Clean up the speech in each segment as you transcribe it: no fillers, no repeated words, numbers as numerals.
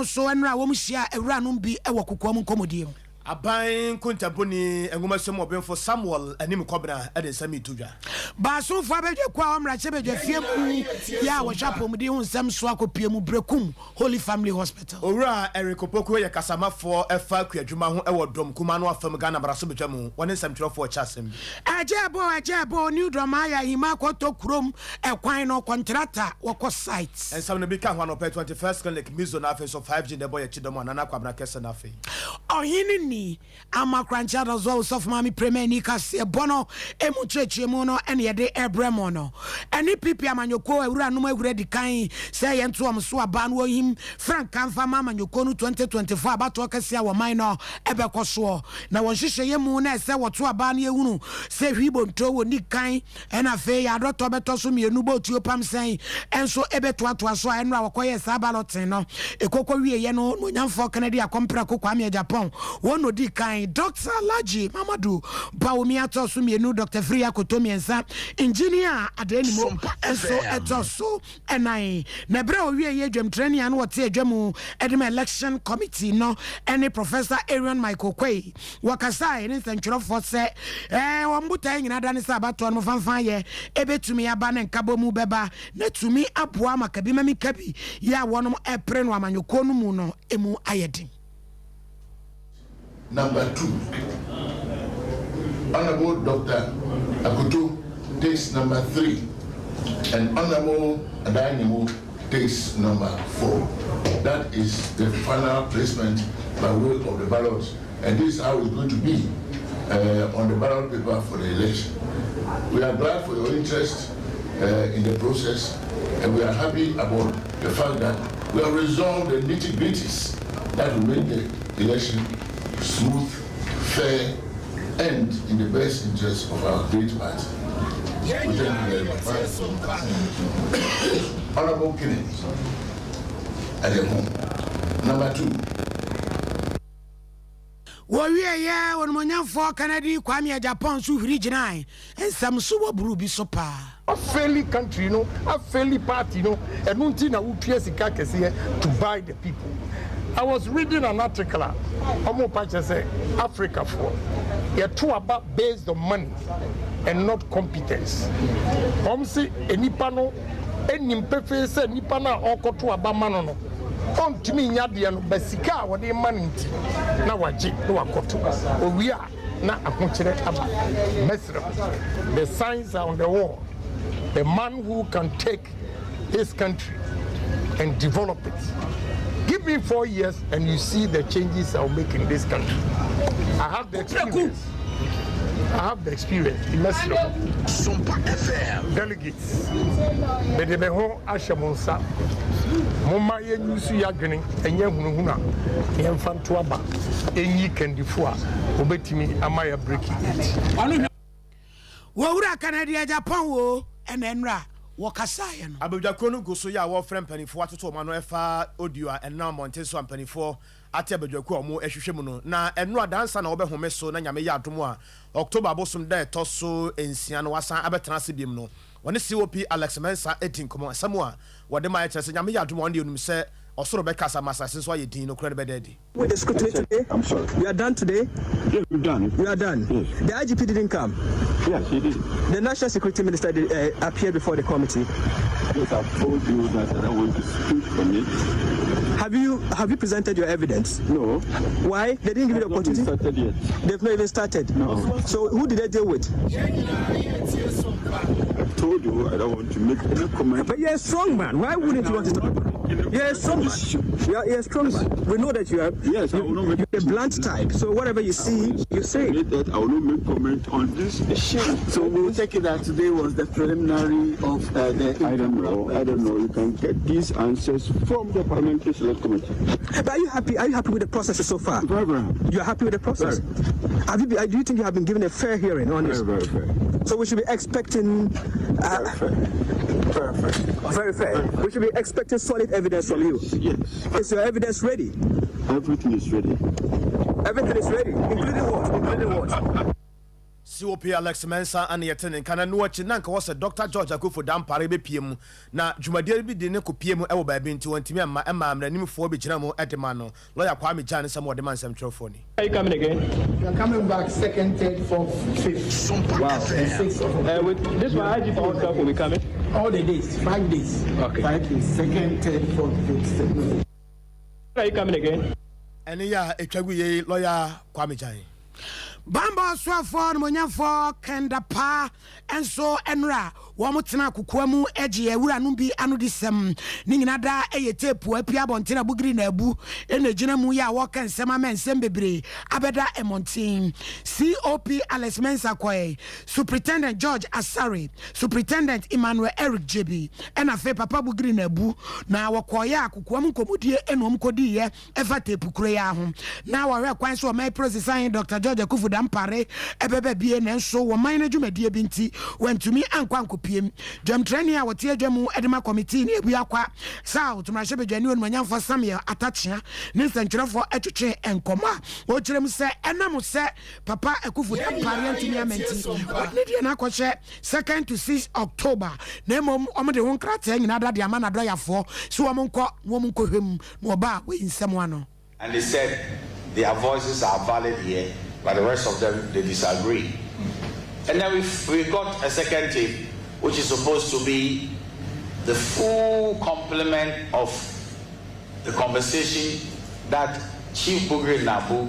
so enra wo mhia ewura no bi e wokokoa mu komodie Aban kuntabuni engumasem obenfo Samuel anim kobra ade sami tudwa Baso fo abedwe kwa omra chebedwe fie mu ya wo hwapomde hu nsem so akopie mu brekum Holy Family Hospital Owura Eric Opoko ye kasamafo efa kwadwuma ho e wodom kuma no afam Ghana braso betwamu woni nsɛmtwerɛfo kyasem ajebo new drama ya hima kwato krom ekwan no contractor woko site ensam no bi ka ho no 21st clinic mizo na face of 5G de boy chidomo na kwabra kese na fe ohini ni amakrancha dozo of mami premier ni kase bono emu chechemu no ene yede ebremo no eni pipi amanyoko ewura no awura di kan say yento amso aba no him frank kanfa amanyoko no 2024 abato kase a wo man no ebekoso na won hwehwe yemu na ese woto aba no ehunu say hwibo nto wo ni kan ena fe ya doto beto so mienu botuo pam sen enso ebeto ato so enra wakoye sa balotin no ekokọ wie ye no nyamfo kanadi akompra kokwa me Japan wono di kan Dr. Laji Mamadou Baomi ato so mienu Dr. Fria Kotomi ensa engineer adenimo enso etoso enai na bra o wie ye dwam training an wote adwamu edem election committee no any Professor Aaron Michael Kwei wakasa ni ntwrofo se wambuta nyina dane sa abato no fanfan ye ebetumi aba ne nkabo mu beba na tumi aboa makabi mami kabi ya wonom epre no amanyoko no mu no emu ayedin. Number 2, Honorable Dr. Akutu takes number 3, and Honorable Adainimo takes number 4. That is the final placement by way of the ballot, and this is how it's going to be on the ballot paper for the election. We are glad for your interest in the process, and we are happy about the fact that we have resolved the nitty-gritties that will make the election smooth, fair, and in the best interest of our great party. We thank you very much. Honorable Kennedy, at the home. Number 2. Warrior ya won monyamfo Canada kwame Japan so hiri ginai ensam so waburu bi so pa a fairly country a fairly party and nunti na wutue sika kese to buy the people. I was reading an article say Africa for you're too about based on money and not competence. Say enipa no enim pefe se nipa na okoto aba mano no ontimi nyade no basika wode mani nti na waje no wakoto owia na akonkere aba mesra. The signs are on the wall. The man who can take his country and develop it. Give me 4 years and you see the changes I'll make in this country. I have the experience. Sompa FM. Delegates. Bedebeho Ashamonsa. Moma yenyusu yagene enye hunhuna. Yemfanto aba. Enyi kendifua. Obetimi amaya breaking it. Wawura Canada Japan wo enenra. Wakasaya no abadwakro no goso ya wo frem panifo atoto ma no efa audio a enna monte so panifo ate abadwakro omo ehwehwe mu no na enno adansa na wo behome so na nyame ya adomo a October bosom da etoso ensia no wasan abetena se biem no woni COP Alex Mensa etin komo samoa wode ma ya kyerese nyame ya adomo wonde onum se osoro be kasa masase so ayedin no kura be dedi. We discussed today. I'm sorry. We are done today. Yes, we're done. We are done. Yes. The IGP didn't come. Yes, he did. The National Security Minister appeared before the committee. Yes, I've told you that I don't want to speak from it. Have you presented your evidence? No. Why? They didn't give you the opportunity? Not started yet. They've not even started? No. So who did they deal with? I've told you I don't want to make any comment. But you're a strong man. Why wouldn't you want to talk about it? You're a strong man. You're a strong man. We know that you are. Yes, I will not make you're a blunt type. So whatever you see, you say. That I will not make comment on this issue. So we'll take it that today was the preliminary of the. I don't know. You can get these answers from the Parliamentary Select Committee. But are you happy? Are you happy with the process so far? Very, very. You're happy with the process? Very. Do you think you have been given a fair hearing on this? Very, very fair. So we should be expecting. Very fair. Very fair. Very fair. We should be expecting solid evidence from you. Yes. Is your evidence ready? Everything is ready. Everything is ready, including what? COP Alex Mensa and yetene kana no wachi nanka was Dr. George Akufo Dampare be PM na dwumade bi de ne ko PM e wo ba bi nti wantimi amma amranim fo be gina mo edema no lawyer Kwame Jan some of the man some trofoni. Are you coming again? You are coming back 2nd, 3rd, 4th, 5th. Wow. And 6th. With this one, IGP stuff will be coming? All the days, 5 days. Okay. 5 days, 2nd, 3rd, 4th, 5th, 6th. Are you coming again? And yeah, etwagu lawyer Kwame Jan. Bamba swafo monyafo kenda pa enso enra womutena kokoamu eje awura no bi anu disem ni nyina da eyetepu apia bontena bugiri na abu enegina mu ya woka nsema mensem bebre abeda emontin COP Alex Mensa Koye, Superintendent George Asari, Superintendent Emmanuel Eric JB ena fe papa bugiri na abu na wokoya kokoamu komodie enom kodiye efa tepu kure ya ho na wawe kwan so my processing Dr. George Akufo Dampare ebebe bie na nso wo man na dwumadie bi nti wantumi ankwankopiem dwamtrani a wote adwamu edema committee ne ebu akwa south mrahye bedwani wonu manyamfo Samuel Atachia ne nsantwerefo atwetwe enkoma wo kirem se enam se papa Akufo Dampare antumi amenti ne die na akɔhye 2nd to 6th October na mom omde ho nkrata nyina da de ama na doyafo so wo nkɔ hwem no ba we nsɛm ano. And they said their voices are valid here, but the rest of them, they disagree. And then we got a second tape, which is supposed to be the full complement of the conversation that Chief Bugri Nabu,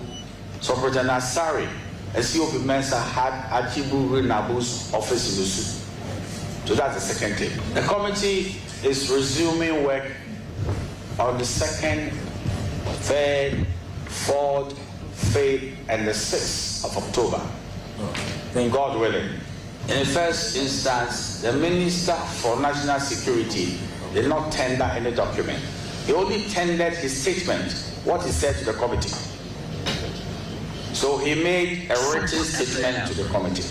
Superintendent Asari, and COP Mensa had at Chief Bugri Nabu's office in Lusu. So that's the second tape. The committee is resuming work on the 2nd, 3rd, 4th, 5th, and the 6th of October. God willing. In the first instance, the Minister for National Security did not tender any document. He only tendered his statement, what he said to the committee. So he made a written statement to the committee.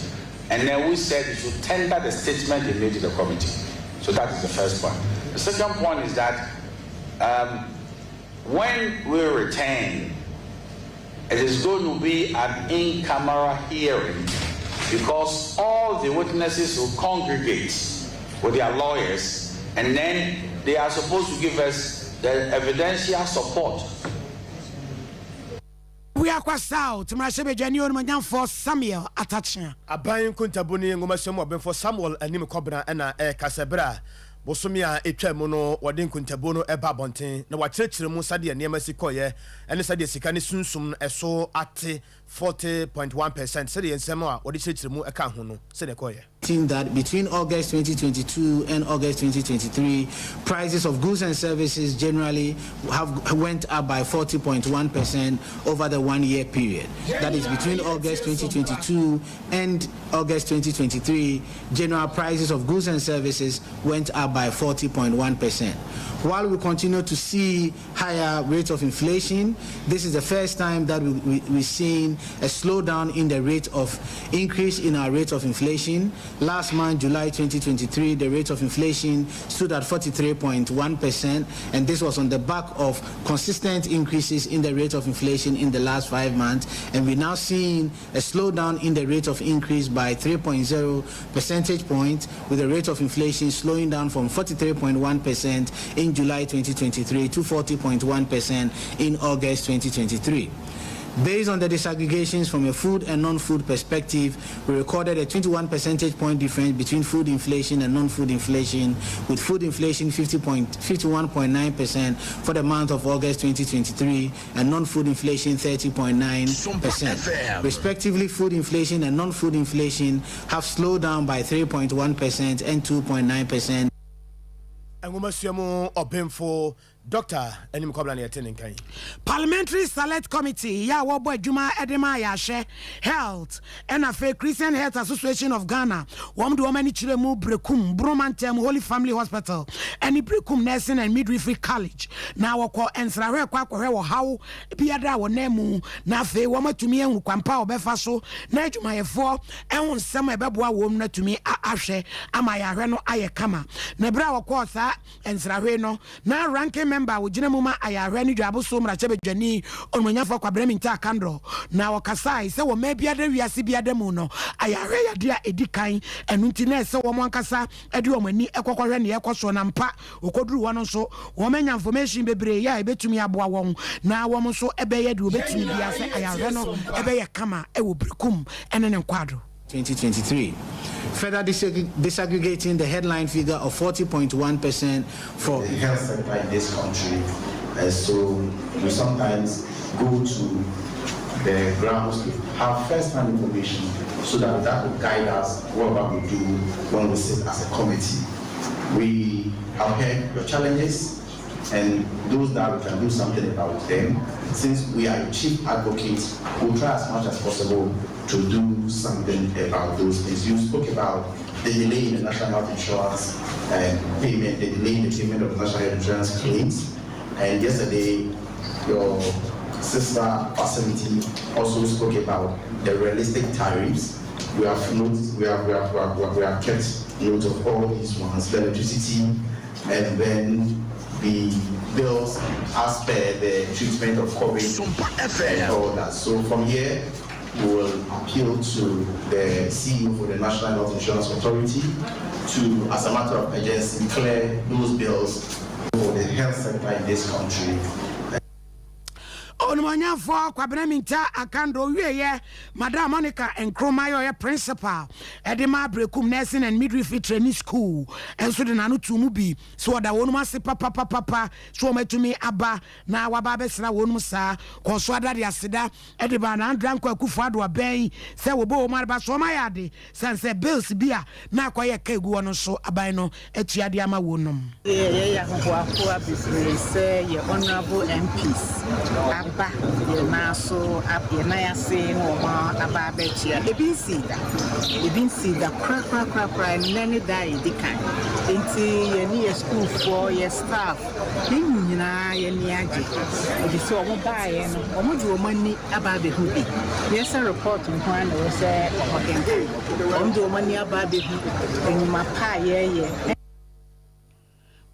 And then we said he should tender the statement he made to the committee. So that is the first point. The second point is that when we return, it is going to be an in-camera hearing because all the witnesses will congregate with their lawyers and then they are supposed to give us the evidential support. We are quite south. Mrahye bedwani wonu manyamfo Samuel Atachia. Aban kuntabuni ngomasem obenfo Samuel anim kobra na kasebra bosomia etwam no wode nkuntabo no eba bonten na wakyerɛkyerɛ mu sade niam sikoye ene sade sika ne sunsum eso ate 40.1% sade ensem a wode kyerɛkyerɛ mu eka ho no sade koye. That between August 2022 and August 2023, prices of goods and services generally went up by 40.1% over the 1-year period. That is between August 2022 and August 2023, general prices of goods and services went up by 40.1%. While we continue to see higher rates of inflation, this is the first time that we're seeing a slowdown in the rate of increase in our rate of inflation. Last month, July 2023, the rate of inflation stood at 43.1%, and this was on the back of consistent increases in the rate of inflation in the last 5 months. And we're now seeing a slowdown in the rate of increase by 3.0 percentage points, with the rate of inflation slowing down from 43.1% in July 2023 to 40.1% in August 2023. Based on the disaggregations from a food and non-food perspective, we recorded a 21 percentage point difference between food inflation and non-food inflation, with food inflation 51.9% for the month of August 2023 and non-food inflation 30.9%. Respectively, food inflation and non-food inflation have slowed down by 3.1% and 2.9%. Ngomasiamu obenfo Doctor enim kobla na yete nkan. Parliamentary Select Committee ya wobo adwuma edema ya hye health and afa Christian Health Association of Ghana wom de womani kiremu Brekum Bromantem Holy Family Hospital any Brekum Nursing and Midwifery College na wokọ ensrahwe kwa kwahwe wo hawo biada wo nemu na afa womatumi ehuru kwampa obefa so na adwumayefo ehun nsem ebeboa wom na tumi ahwe ama ya hwe no aye kama na bra wokọ sa ensrahwe no na ranking member wo gina mu ma ayahwe ni dwabo so mra chebe dwani onmanyafo kwabrami nta kandro na wakasai se wo ma biade wiase biade mu no ayahwe yade a edikan enu nti na se wo monkasa ede wo mani ekokohwe ne ekoso na mpa okoduru wono so wo manya information bebre ya ebetumi aboa won na wo mo so ebeye de obetumi bia se ayahwe no ebeye kama ewo brekum ene ne nkwadro 2023. Further disaggregating the headline figure of 40.1% for the health sector in this country. So we sometimes go to the grounds to have first-hand information so that will guide us what we do when we sit as a committee. We have heard your challenges and those that we can do something about them. Since we are your chief advocates, we'll try as much as possible to do something about those things. You spoke about the delay in the national health insurance payment, the delay in the payment of national health insurance claims. And yesterday, your sister facility also spoke about the realistic tariffs. We have kept note of all these ones, the electricity, and then the bills as per the treatment of COVID and all that. So from here, we will appeal to the CEO for the National Health Insurance Authority to, as a matter of urgency, clear those bills for the health sector in this country. Onimanya for kwabenaminta akando wiye Madam Monica and Kromayo principal Edema Brekum Nursing and Midwifery Training School and so the nanu to mubi so da wonu mase papa so metumi aba na waba besra wonu sa konso ada de aseda edeba na andranko akufo ado aben se wo bo marba so mayade sense bills bia na akoye kegu wono so aban no atuade ama wonum ya ho business ye honorable MPs ba ye na so up ye na ya say no ma aba ba chia e bin see that cra nani dai dikan enti ye ni school for ye staff nyina ye ni age e so omo ba ye no omo ju omo ni aba be hu bi yes report nko na we say omo kenke omo ju omo ni aba be hu enyuma pa ye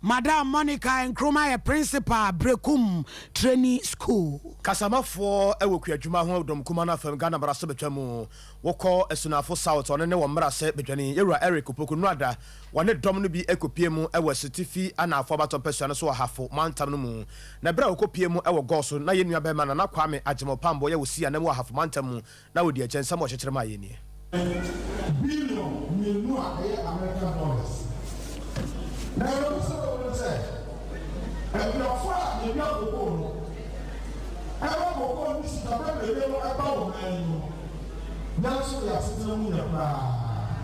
Madam Monica and Kroma principal Brekum Training School. Kasama for ewoku adwuma ho dom kumana fam Ghana braso betwamu wokọ esunafo south one ne wo mra se bedwani yewura Eric Opoku nuada one dom no bi ekopie mu ewo setifi ana afọ baton pesua no so hafo mantam no mu na bra okopie mu ewo goso na yenua be ma na kwame agimopambo ye wosia na mu hafo mantam mu na wodi a kyensam o kyekyere ma yenie billion million American dollars. Now you also say, and you are far, you are going. I want to go to the level about man. Now, so you are sitting on your bar.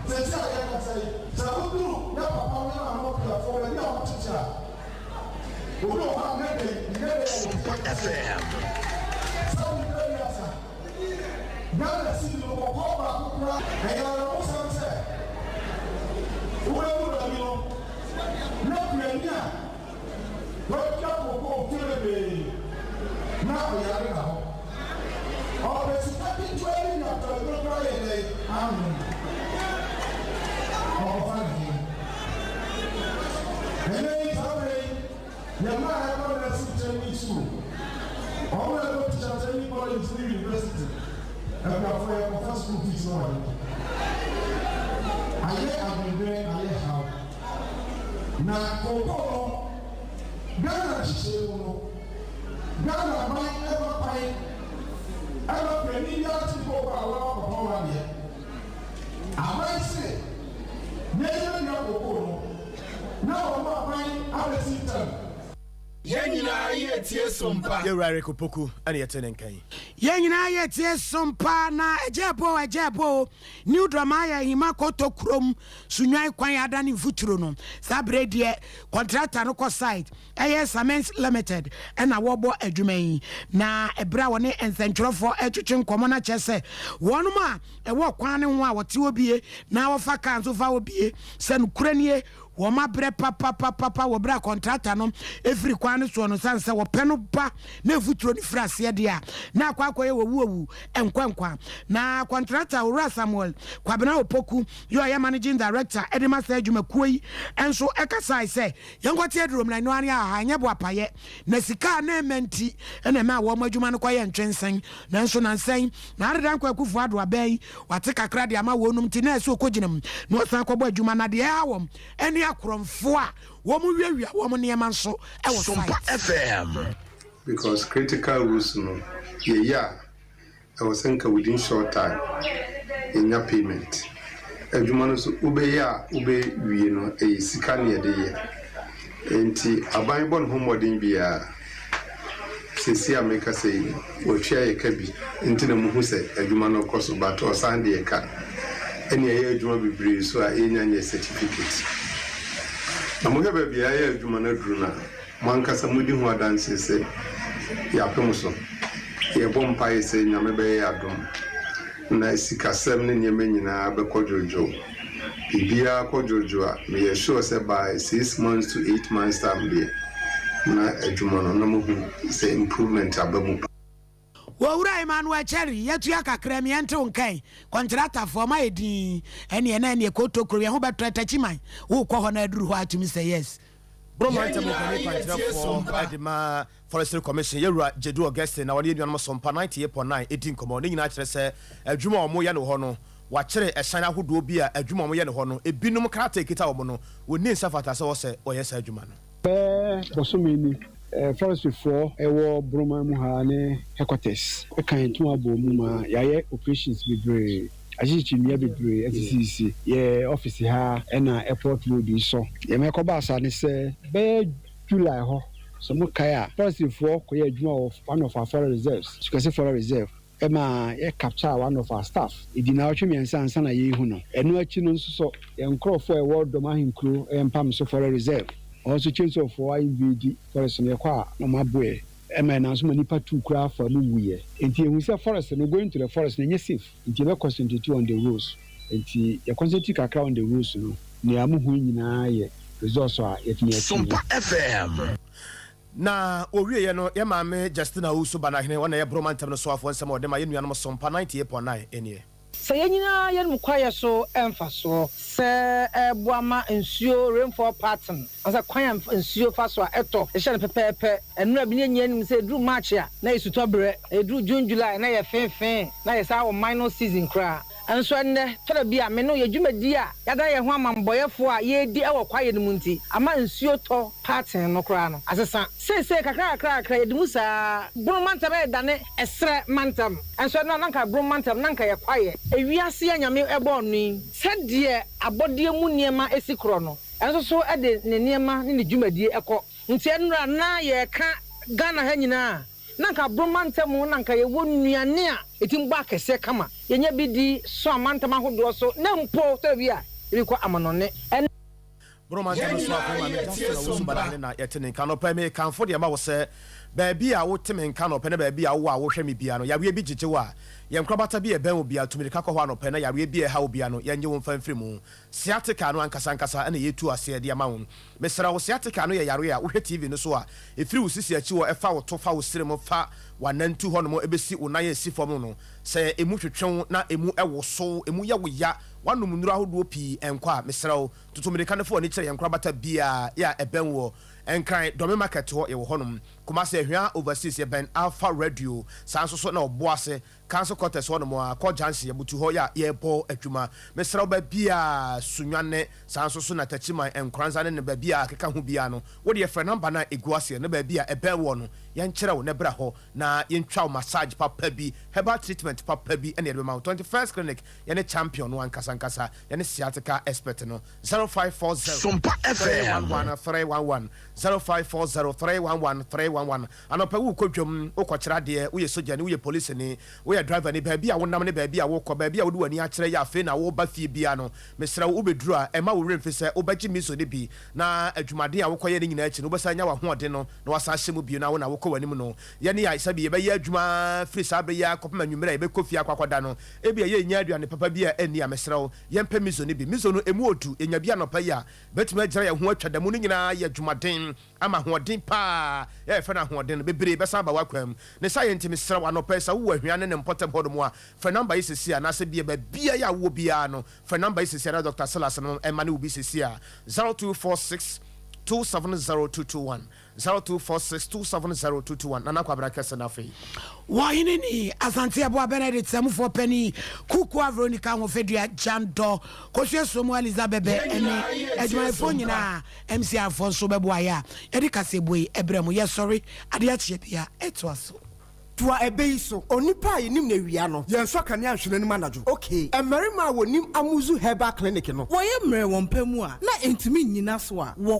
They say, I say, so we do, your papa, I'm not here for a young teacher. We don't have any FM. So we don't have now, I see you go back, and you are also say, who will you? No, what go kill now we are now. Always happy to any of the Friday. And then it's already the man has to school. All I go to Chancelli College University. And now for your first school fees on. I have been doing how. Na koko Ghana chise no Ghana man ever pai ever penny ya ti ko ba wa ko wa ne abai se ne ya koko no na o ma pai ala sitam Yenyina ye tie Sompa. Yewura Eric Opoku ani yetene nkan. Yenyina ye tie Sompa na ejebo new drama ya hima koto krom sunwan kwan ada ni futuro no. Sabre de contractor no ko site. Cement Limited na wobo adwuma yi. Na ebra woni ensentwerofo etwetwe nkomo na chese. Wonuma ewo kwan ne ho a wote obie na wo fa kan so fa obie. Se nukuranie wo mabre papa wo bra contractor no every kwan so no sanse wo peno ba na futuro ni frase de a na akwakoye wo wu enkwankwa na contractor Ura Samuel kwabena opoku yo ya managing director edema sa adwuma kuyi enso ekasai se yengote edrom na no ani a anya bo apaye na sika na ementi ena ma wo madwuma no kwaye ntwensen na enso na nsen na aredan kwakufu ado abai wate kakra de ama wonum ti na eso koginam na osan kwabo adwuma na de awom eni akromfo a wo mu wiawia wo mu niema nso e wo Sompa FM because critical rules no yeah I was thinking within short time in your payment. Adwuma no so ube wie no e sika ne de ye. Enti aban bon homodin bia sesi ameka sei o twia ye ka bi enti na muhu se adwuma no koso but o sande ye ka eni ye adwuma bibre so a enya nye certificate. Na mo hebe bia ye adwuma na duru na mankasa mudi ho adanse se ya pemuso ye bompa ye se nyame be ya dom na sikasem ne nyame nyina be kojojo bibia kojojo a me sure say by 6 months to 8 months time be na adwuma no na mo say improvement abamu wo wura Emmanuel Cherry yetu ya kakra mi ente unkai contractor for my edin ene na ene kotokro ye ho beto tachiman wo kɔ hɔ na aduru hɔ atumi say yes Bromant Mokani Pantra for Adima Forestry Commission, Yura Jedu Augustine, now you know Sompa 98.9, 18 common, in actually say, a Juma Moyano Hono, watch a sign who do be a Juma Moyano Hono, a binum car take it out mono, would need Safata so say, or yes, Juman. Bosomini, forestry for a war Broma Muhane, Hecotes, a kind to a bomuma, Yaye operations be brave. Ajichi mi bebre FCC ye office ha na airport road so ye mekoba asa ne se be July ho so mo kaya first for koye adwuma of one of our foreign reserves you can say foreign reserve ema ye capture one of our staff idina otwe mi ansa na ye hu no eno achi no nso so ye nkrofo e world doma hinkro empam so foreign reserve also change of for IVD forest ne kwa no maboe ema na so manipa tu kura for no wuye enti ehun say forest no going to the forest na safe enti be concentrate on the rules enti ye concentrate kakra on the rules no ne amuhu nyina ye resource a yetini Sompa FM na owie ye no ye maame Justina Uso banahene wona ye Bromant no so afo nsem odema ye nuanom Sompa 98.9 enie se yenyina ye no kwaye so emfa so se eboama nsuo rainfall pattern asa kwan nsuo fa so eto e hye pepepe enura bi nyanya nim se dru march a na yesutobre edru June July na ye fenfen na ye sa wo minor season kra anso enne tara bi a me no ye dwumadi a yada ye ho amamboyefo a ye di e wo kwaye no munti ama nsuo to pattern no kra no asesa se kakra ye dimu sa Bromant be dane esre mantam anso na nanka Bromant nanka ye kwaye ewiase anyame ebo onu sede abodie mu niema esikro no enso so ede ne niema ne dwumadie ekọ nti enura na ye ka Ghana ha nyina nanka Bromant mu nanka ye wonuane a etimba kese kama yenye bi di so amantama hodo so na mpo to bi a ebikọ amanone Bromant no so afo ma me Justina Uso banahene na yetene kan no pa me kanfo de ma wo se baabi a wo teme kan no pa na baabi a wo hwe me bia no yawe bi gigewa yenkrobata bi eben obi atumiri kakọ ho anọpẹ na yawe bi ha obi ano yenye wo mfamfiri mu sciatica no ankasa na yetu ase de ama wo mesra wo sciatica no ye yare a wo hwe TV no so a efiri wo sisi achi wo efa wo to fa wo sire mo fa wanantu ho no mo ebesi wo na ye si fom no se emu twetwen na emu ewo so emu ye wo ya wanum nuru ahodo pi enkwa mesra wo tutumiri kanefo ni kire yenkrobata bia ya eben wo enkran dome market ho ye wo honom kuma se hwia overseas ye ben Alpha Radio sanso so na oboase kanso quarters ho no mo akọ jansi ye butu ho ya ye bo adwuma mesra ba bia sunwane sanso so na tachiman enkranza ne ba bia keka ho bia no wo de frɛ number na eguase ne ba bia ebe wo no ye nkyerɛ wo ne bra ho na ye ntwa massage papa bi herbal treatment papa bi ene be ma 21st clinic ye ne champion no ankasa ye ne sciatica expert no 0540 Sompa FM 311 0540 311 911 anopa wo kodwom wo kokyera de wo ye soja ne wo ye police ne wo ye driver ne ba bia wo nam ne ba bia wo kɔ ba bia wo de wani akyerɛ ya afi na wo ba fie bia no mesra wo beduru a ɛma wo remfi sɛ wo bagye miso ne bi na adwumade a wo kɔyɛ ne nyina akyi no wo bɛsa nya wa hoɔden no na wasa hyɛ mu bio na wo na wo kɔ wani mu no ye ne ya isa bi ye bɛyɛ adwuma free sa bɛ ya kɔpema nwumere ye bɛkɔ fie akwakwada no ebi ye nya aduane papa bi a ani a mesra wo ye mpɛ miso ne bi miso no emu odu enya bia no pa ya betuma agyira ye ho atwa da mu no nyina ye adwumaden ama hoɔden pa ye fɛ na hoɔden no bebre bɛsa ba wakwam ne sa ye ntimi sra wa no pa sa wo ahwia ne mpɔtem hɔ mu a fɛ number yi sisi a na se bia ba bia ya wo bia no fɛ number yi sisi a Dr. Silas no emane wo bi sisi a 0246 270221 0246 270221 nana kwabra kese na fe wahine ni asante abo Benedict Samufo Penny Kuku Veronica Hofedua Jando Koswe Somo Elizabeth ene edwumayefo nyina MC Afonso bebo aya yedi kaseboi ebremu ye sorry ade a chiepia etwaso Tua ebeiso onipa yinim na wia no yenso kane ahwene nim anadwo okay emerima wonim amuzu herbal clinic no woye mre won pemu a na entimi nyina so a wo